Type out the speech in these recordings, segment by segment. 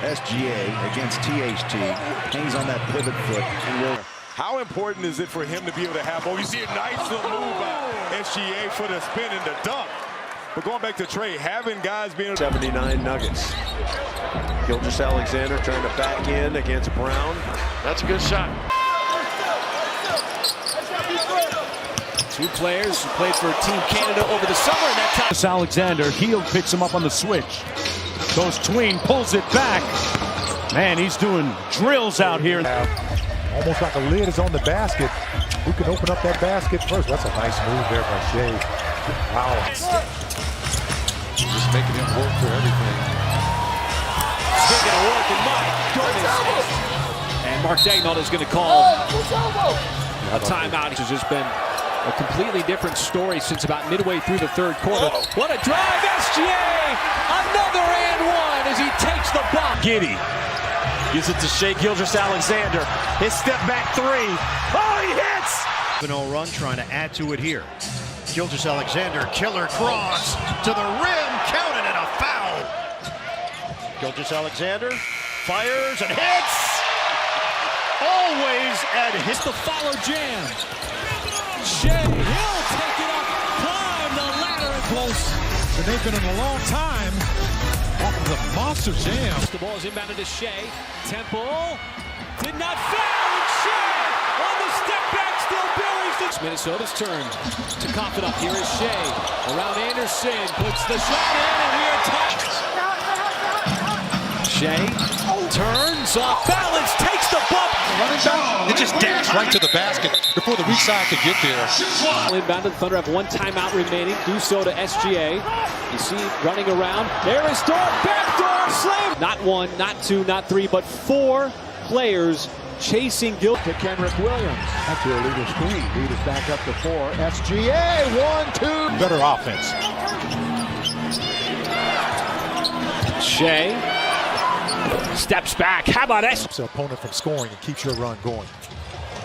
SGA against THT. Hangs on that pivot foot and will. How important is it for him to be able to have, you see a nice little move by SGA for the spin and the dunk. But going back to Trey, having guys being 79 Nuggets. Gilgeous-Alexander trying to back in against Brown. That's a good shot. Two players who played for Team Canada over the summer, and that time. Alexander, Hield picks him up on the switch. Goes tween, pulls it back. Man, he's doing drills out here. Almost like a lid is on the basket. Who can open up that basket first? That's a nice move there by Shai. Wow. Just making him work for everything. Speaking of work, and my goodness. And Mark Daigneault is going to call a timeout. It's just been a completely different story since about midway through the third quarter. What a drive, SGA! Another and one as he takes the bump. Giddy gives it to Shai Gilgeous-Alexander. His step back three. Oh, he hits! 7-0 run, trying to add to it here. Gilgeous-Alexander, killer cross to the rim, counted and a foul. Gilgeous-Alexander fires and hits. Always at hits. The follow jam. Shai, he'll take it up, climb the ladder and close. And they've been in a long time off of the monster jam. The ball is inbounded to Shai. Temple did not foul, and Shai on the step back still buries it. It's Minnesota's turn to cough it up. Here is Shai around Anderson, puts the shot in, and we are tied. Shai turns off balance, takes the bump. It just dashed right to the basket before the weak side could get there. Inbound to the Thunder have one timeout remaining. Do so to SGA. You see running around. There is Dort, backdoor slam. Not one, not two, not three, but four players chasing Gil. To Kenrick Williams. That's your illegal screen. Lead is back up to 4. SGA, 1-2. Better offense. Shai steps back. How about S? Stops the opponent from scoring and keeps your run going.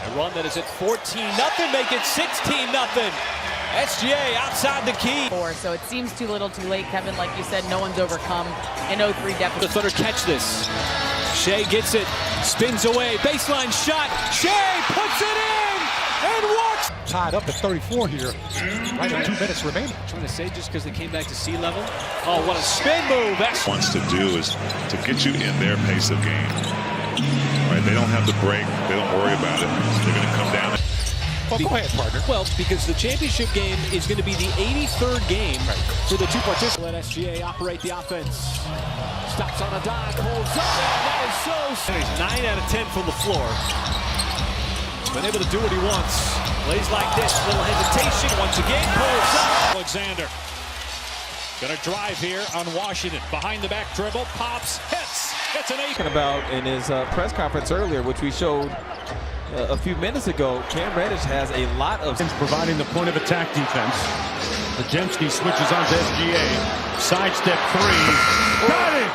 A run that is at 14-0, make it 16-0. SGA outside the key. So it seems too little too late, Kevin. Like you said, no one's overcome an 0-3 deficit. The Thunder catch this. Shai gets it, spins away, baseline shot. Shai puts it in and walks. Tied up at 34 here. Right at 2 minutes remaining. Trying to say just because they came back to sea level. Oh, what a spin move. Wants to do is to get you in their pace of game. Right? They don't have to break. They don't worry about it. They're going to come down. Well, go ahead, partner. Well, because the championship game is going to be the 83rd game for the two participants. Let SGA operate the offense. Stops on a dive, holds up, and that is so. He's 9 out of 10 from the floor. Been able to do what he wants. Plays like this, little hesitation once again, pulls up. Alexander gonna drive here on Washington. Behind the back dribble, pops, hits. It's an 8. About in his press conference earlier, which we showed a few minutes ago, Cam Reddish has a lot of providing the point of attack defense. Podziemski switches on to SGA. Sidestep three. Got it!